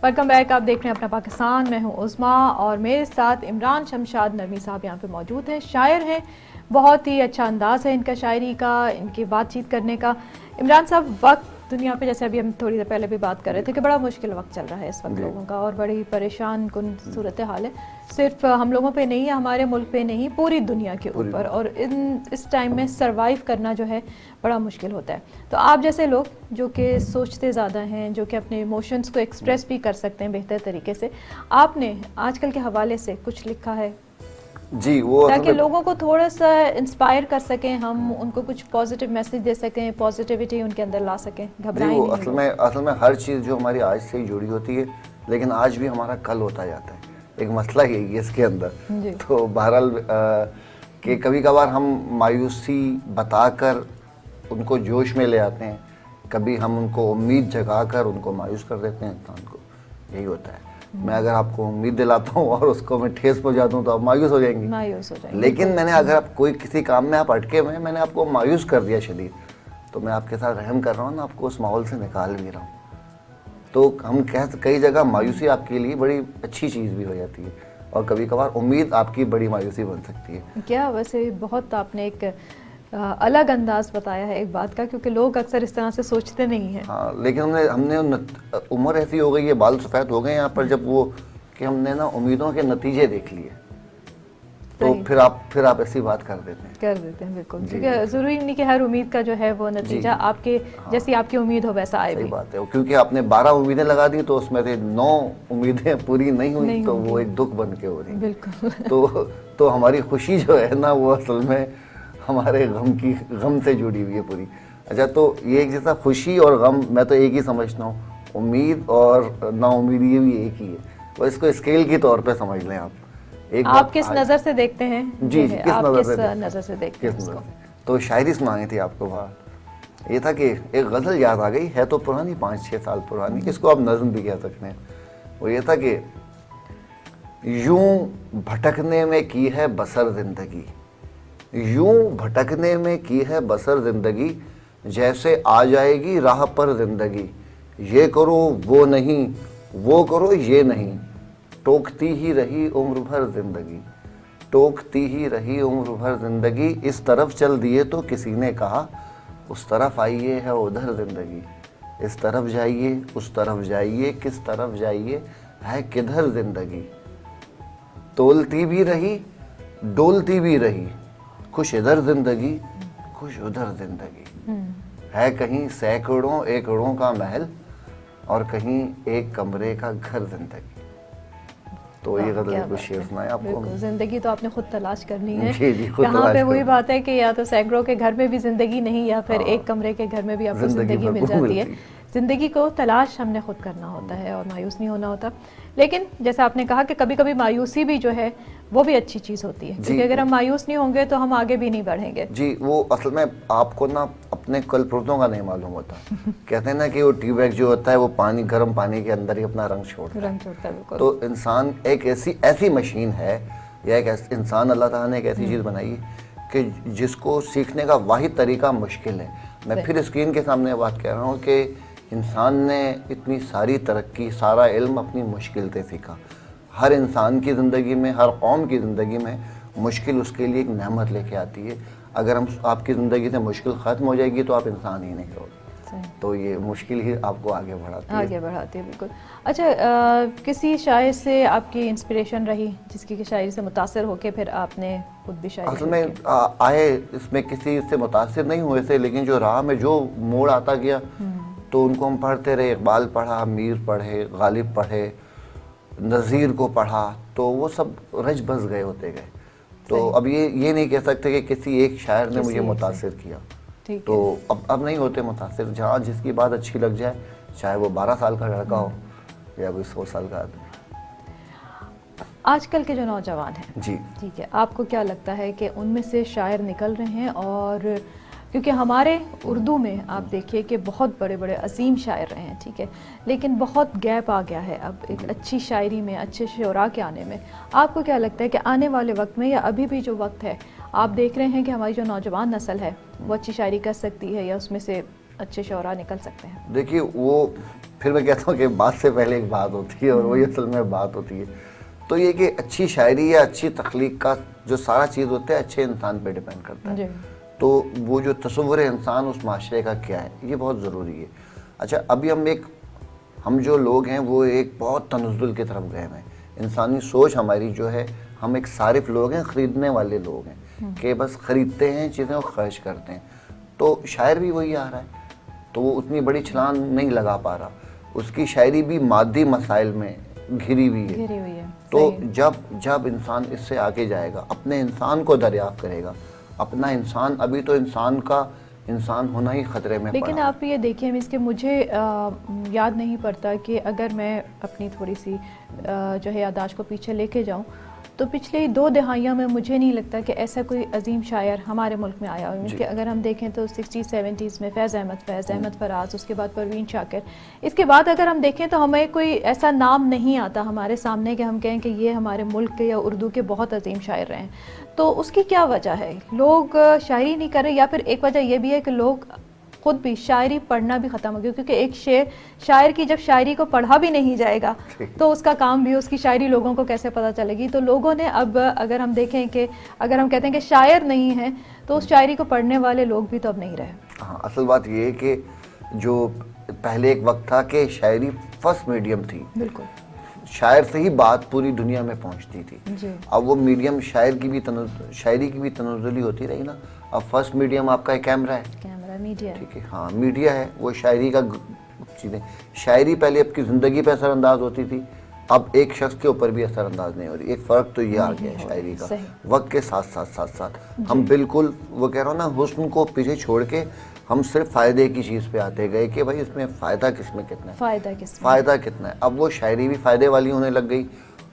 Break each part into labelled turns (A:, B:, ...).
A: Welcome back. आप देख रहे हैं अपना पाकिस्तान। मैं हूं उस्मा और मेरे साथ इमरान शमशाद नरमी साहब यहाँ पे मौजूद हैं। शायर हैं, बहुत ही अच्छा अंदाज़ है इनका शायरी का, इनकी बातचीत करने का। इमरान साहब, वक्त दुनिया पे जैसे अभी हम थोड़ी देर पहले भी बात कर रहे थे कि बड़ा मुश्किल वक्त चल रहा है इस वक्त लोगों का, और बड़ी परेशान कुन सूरत हाल है। सिर्फ हम लोगों पे नहीं है, हमारे मुल्क पे नहीं, पूरी दुनिया के ऊपर। और इस टाइम में सरवाइव करना जो है बड़ा मुश्किल होता है। तो आप जैसे लोग जो कि सोचते ज़्यादा हैं, जो कि अपने इमोशंस को एक्सप्रेस भी कर सकते हैं बेहतर तरीके से, आपने आजकल के हवाले से कुछ लिखा है
B: जी, वो
A: ताकि लोगों को थोड़ा सा इंस्पायर कर सकें, हम उनको कुछ पॉजिटिव मैसेज दे सकें, पॉजिटिविटी उनके अंदर ला सकें, घबराएं नहीं।
B: असल में हर चीज़ जो हमारी आज से ही जुड़ी होती है, लेकिन आज भी हमारा कल होता जाता है। एक मसला यही है इसके अंदर। तो बहरहाल कि कभी कभार हम मायूसी बताकर उनको जोश में ले आते हैं, कभी हम उनको उम्मीद जगाकर उनको मायूस कर देते हैं इंसान को। यही होता है। मैं अगर आपको उम्मीद दिलाता हूँ और उसको मैं ठेस पहुँचा दूँ तो आप मायूस हो जाएंगी। लेकिन मैंने अगर आप कोई किसी काम में आप अटके हुए हैं, मैंने आपको मायूस कर दिया शदीद, तो मैं आपके साथ रहम कर रहा हूँ ना, आपको उस माहौल से निकाल भी रहा हूँ। तो हम कई जगह मायूसी आपके लिए बड़ी अच्छी चीज़ भी हो जाती है, और कभी कभार उम्मीद आपकी बड़ी मायूसी बन सकती है।
A: क्या वैसे बहुत आपने एक अलग अंदाज बताया है एक बात का, क्योंकि लोग अक्सर इस तरह से सोचते नहीं हैं।
B: हाँ, लेकिन हमने उम्र ऐसी हो गई है, बाल सफ़ेद हो गए यहाँ पर, जब वो कि हमने ना उम्मीदों के नतीजे देख लिए, तो फिर आप ऐसी बात कर देते हैं
A: बिल्कुल। क्योंकि ज़रूरी नहीं कि हर उम्मीद का जो है वो नतीजा आपके जैसी आपकी उम्मीद हो वैसा आए।
B: सही बात है, क्योंकि आपने 12 उम्मीदें लगा दी तो उसमें से 9 उम्मीदें पूरी नहीं हुई, तो वो एक दुख बन के हो रही। बिल्कुल। तो हमारी खुशी जो है ना, वो असल में हमारे गम से जुड़ी हुई है पूरी। अच्छा, तो ये एक जैसा खुशी और गम मैं तो एक ही समझता हूँ, उम्मीद और नाउम्मीद ये भी एक ही है। तो इसको स्केल के तौर पे समझ लें आप।
A: आप किस नज़र से देखते हैं?
B: जी, किस
A: नज़र से देखते हैं इसको?
B: तो शायरी सुनानी थी आपको बात। ये था कि एक गज़ल याद आ गई, है तो पुरानी, 5-6 साल पुरानी, इसको आप नज़म भी कह सकते हैं। वो ये था कि यूं भटकने में की है बसर ज़िंदगी, यूं भटकने में की है बसर ज़िंदगी, जैसे आ जाएगी राह पर ज़िंदगी। ये करो वो नहीं, वो करो ये नहीं, टोकती ही रही उम्र भर ज़िंदगी, टोकती ही रही उम्र भर ज़िंदगी। इस तरफ चल दिए तो किसी ने कहा, उस तरफ आइए है उधर ज़िंदगी। इस तरफ जाइए, उस तरफ जाइए, किस तरफ जाइए, है किधर ज़िंदगी। तोलती भी रही, डोलती भी रही, खुश इधर ज़िंदगी, खुश उधर ज़िंदगी। है कहीं सैकड़ों एकड़ों का महल, और कहीं एक कमरे का घर ज़िंदगी। तो ये कुछ शेर सुनाए आपको।
A: जिंदगी तो आपने खुद तलाश करनी है।
B: जी, खुद
A: यहाँ पे वही बात है कि या तो सैकड़ों के घर में भी जिंदगी नहीं, या फिर एक कमरे के घर में भी आपको जिंदगी मिल जाती है। जिंदगी को तलाश हमने खुद करना होता है और मायूस नहीं होना होता। लेकिन जैसे आपने कहा कि कभी कभी मायूसी भी जो है वो भी अच्छी चीज़ होती है, क्योंकि अगर हम मायूस नहीं होंगे तो हम आगे भी नहीं बढ़ेंगे।
B: जी, वो असल में आपको ना अपने कलपुर्जों का नहीं मालूम होता। कहते हैं ना कि वो ट्यूबवेल जो होता है वो पानी, गर्म पानी के अंदर ही अपना रंग छोड़ता है। तो इंसान एक ऐसी मशीन है, या एक इंसान अल्लाह ताला ने एक ऐसी चीज़ बनाई है कि जिसको सीखने का वाहिद तरीका मुश्किल है। मैं फिर स्क्रीन के सामने बात कह रहा हूँ कि इंसान ने इतनी सारी तरक्की, सारा इल्म अपनी मुश्किल से सीखा। हर इंसान की ज़िंदगी में, हर कौम की ज़िंदगी में मुश्किल उसके लिए एक नेमत लेके आती है। अगर हम आपकी ज़िंदगी से मुश्किल ख़त्म हो जाएगी तो आप इंसान ही नहीं रहोगे। तो ये मुश्किल ही आपको आगे बढ़ाती है। बिल्कुल।
A: अच्छा, किसी शायर से आपकी इंस्पिरेशन रही, जिसकी शायरी से मुतासर होके फिर आपने खुद भी शायरी?
B: असल में आए इसमें किसी से मुतासर नहीं हुए थे, लेकिन जो राह में जो मोड़ आता गया तो उनको हम पढ़ते रहे। इकबाल पढ़ा, मीर पढ़े, गालिब पढ़े, नज़ीर को पढ़ा, तो वो सब रज बस गए होते गए। तो अब ये नहीं कह सकते कि किसी एक शायर ने मुझे मुतासिर किया, तो अब नहीं होते मुतासिर। जहाँ जिसकी बात अच्छी लग जाए, चाहे वो 12 साल का लड़का हो या कोई 100 साल का आदमी।
A: आजकल के जो नौजवान हैं,
B: जी
A: ठीक है, आपको क्या लगता है कि उनमें से शायर निकल रहे हैं? और क्योंकि हमारे उर्दू में आप देखिए कि बहुत बड़े बड़े अजीम शायर रहे हैं, ठीक है, लेकिन बहुत गैप आ गया है अब एक अच्छी शायरी में, अच्छे शुरा के आने में। आपको क्या लगता है कि आने वाले वक्त में, या अभी भी जो वक्त है, आप देख रहे हैं कि हमारी जो नौजवान नस्ल है वो अच्छी शायरी कर सकती है, या उसमें से अच्छे शोरा निकल सकते हैं?
B: देखिए, वो फिर मैं कहता हूँ कि बात से पहले एक बात होती है और वही असल में बात होती है। तो ये कि अच्छी शायरी या अच्छी तख्लीक का जो सारा चीज़ होता है अच्छे इंसान पे डिपेंड करता है। तो वो जो तस्वुर इंसान उस माशरे का क्या है, ये बहुत ज़रूरी है। अच्छा, अभी हम जो लोग हैं वो एक बहुत तनज़्ज़ुल की तरफ गए हैं। इंसानी सोच हमारी जो है, हम एक सारिफ लोग हैं, ख़रीदने वाले लोग हैं कि बस ख़रीदते हैं चीज़ें और खर्च करते हैं। तो शायर भी वही आ रहा है, तो वो उतनी बड़ी छलांग नहीं लगा पा रहा। उसकी शायरी भी मादी मसाइल में घिरी हुई है। तो जब इंसान इससे आगे जाएगा, अपने इंसान को दरियाफ्त करेगा, अपना इंसान, अभी तो इंसान का इंसान होना ही खतरे में।
A: लेकिन आप ये देखिए इसके, मुझे याद नहीं पड़ता कि अगर मैं अपनी थोड़ी सी जो है यादाश्त को पीछे लेके जाऊं, तो पिछले 2 दहाइयों में मुझे नहीं लगता कि ऐसा कोई अजीम शायर हमारे मुल्क में आया हो। कि अगर हम देखें तो 60-70s में फैज़ अहमद फराज, उसके बाद परवीन शाकिर, इसके बाद अगर हम देखें तो हमें कोई ऐसा नाम नहीं आता हमारे सामने कि हम कहें कि ये हमारे मुल्क के या उर्दू के बहुत अजीम शायर रहे हैं। तो उसकी क्या वजह है? लोग शायरी नहीं कर रहे, या फिर एक वजह यह भी है कि लोग खुद भी शायरी पढ़ना भी ख़त्म हो गया, क्योंकि एक शायर की जब शायरी को पढ़ा भी नहीं जाएगा तो उसका काम भी, उसकी शायरी लोगों को कैसे पता चलेगी। तो लोगों ने अब, अगर हम देखें कि अगर हम कहते हैं कि शायर नहीं है, तो उस शायरी को पढ़ने वाले लोग भी तो अब नहीं रहे।
B: हाँ, असल बात ये है कि जो पहले एक वक्त था कि शायरी फर्स्ट मीडियम थी, बिल्कुल, शायर से ही बात पूरी दुनिया में पहुंचती थी। अब वो मीडियम शायरी की भी तनज़्ज़ुली होती रही ना। अब फर्स्ट मीडियम आपका एक कैमरा है,
A: मीडिया,
B: ठीक है, हाँ, मीडिया है। वो शायरी का चीज़ें, शायरी पहले आपकी ज़िंदगी पे असरअंदाज होती थी, अब एक शख्स के ऊपर भी असरअंदाज नहीं हो रही। एक फ़र्क तो ये आ गया है शायरी का, वक्त के साथ हम बिल्कुल, वो कह रहा हूँ ना, हुस्न को पीछे छोड़ के हम सिर्फ फ़ायदे की चीज़ पे आते गए कि भाई इसमें फ़ायदा किसमें कितना है, फ़ायदा कितना है। अब वो शायरी भी फ़ायदे वाली होने लग गई,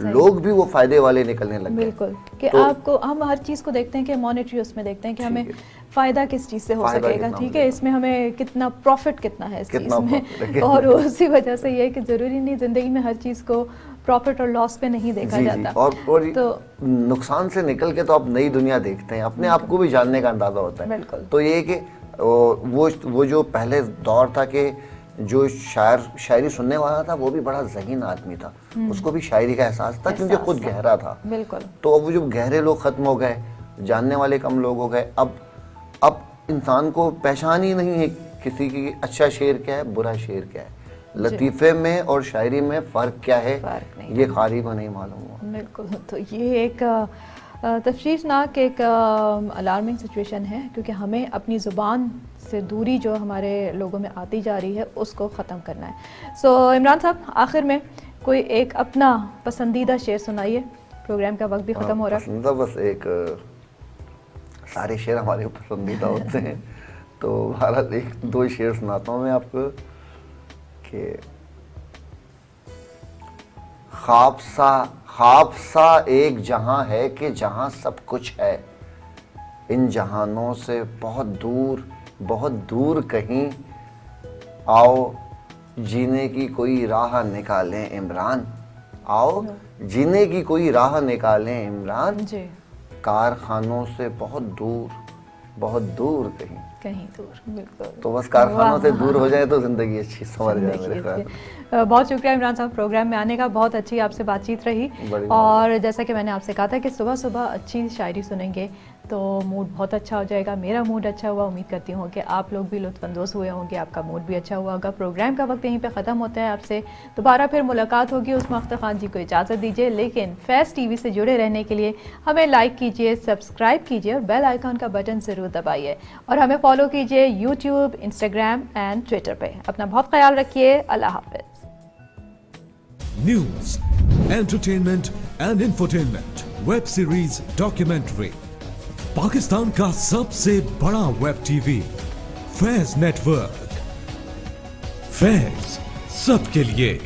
B: लोग भी वो फायदे वाले निकलने लगे।
A: बिल्कुल, कि तो आपको, हम हर चीज़ को देखते हैं कि मॉनेटरी उसमें देखते हैं कि हमें फ़ायदा किस चीज़ से हो सकेगा, ठीक है, इसमें हमें कितना प्रॉफिट कितना है इस चीज़ में। और उसी वजह से ये है कि ज़रूरी नहीं ज़िंदगी में हर चीज़ को प्रॉफिट और लॉस पे नहीं देखा जाता।
B: और तो नुकसान से निकल के तो आप नई दुनिया देखते हैं, अपने आप को भी जानने का अंदाज़ा होता है। तो ये कि वो जो पहले दौर था कि जो शायरी सुनने वाला था वो भी बड़ा ज़हीन आदमी था, उसको भी शायरी का एहसास था क्योंकि खुद गहरा था। बिल्कुल। तो अब वो जो गहरे लोग ख़त्म हो गए, जानने वाले कम लोग हो गए। अब इंसान को पहचान ही नहीं है किसी की, अच्छा शेर क्या है, बुरा शेर क्या है, लतीफ़े में और शायरी में फ़र्क क्या है, ये कारी को नहीं मालूम हुआ।
A: बिल्कुल। तो ये एक तशवीशनाक, एक अलार्मिंग सिचुएशन है, क्योंकि हमें अपनी ज़ुबान से दूरी जो हमारे लोगों में आती जा रही है उसको ख़त्म करना है। सो इमरान साहब, आखिर में कोई एक अपना पसंदीदा शेर सुनाइए, प्रोग्राम का वक्त भी ख़त्म हो रहा है।
B: पसंदीदा बस एक, सारे शेर हमारे पसंदीदा होते हैं, तो भारत 1-2 शेर सुनाता हूँ मैं आपको कि ख्वाब सा एक जहां है कि जहां सब कुछ है, इन जहानों से बहुत दूर कहीं, आओ जीने की कोई राह निकालें इमरान, आओ जीने की कोई राह निकालें इमरान, कारखानों से बहुत दूर कहीं दूर। बिल्कुल। तो बस कारखानों से दूर हो जाए तो ज़िंदगी अच्छी संवर जाए मेरे ख्याल।
A: बहुत शुक्रिया इमरान साहब प्रोग्राम में आने का, बहुत अच्छी आपसे बातचीत रही। और जैसा कि मैंने आपसे कहा था कि सुबह सुबह अच्छी शायरी सुनेंगे तो मूड बहुत अच्छा हो जाएगा। मेरा मूड अच्छा हुआ, उम्मीद करती हूँ कि आप लोग भी लुत्फ़अंदोज़ हुए होंगे, आपका मूड भी अच्छा हुआ होगा। प्रोग्राम का वक्त यहीं पे ख़त्म होता है, आपसे दोबारा फिर मुलाकात होगी। उस्मा अख्तर खान जी को इजाज़त दीजिए, लेकिन फैज़ टीवी से जुड़े रहने के लिए हमें लाइक कीजिए, सब्सक्राइब कीजिए और बेल आइकॉन का बटन ज़रूर दबाइए, और हमें फॉलो कीजिए यूट्यूब, इंस्टाग्राम एंड ट्विटर पे। अपना बहुत ख्याल रखिए। अल्लाह हाफ़िज़।
C: News, entertainment and infotainment, web series, documentary, Pakistan का सबसे बड़ा वेब टीवी फैज़ नेटवर्क। फैज़ सबके लिए।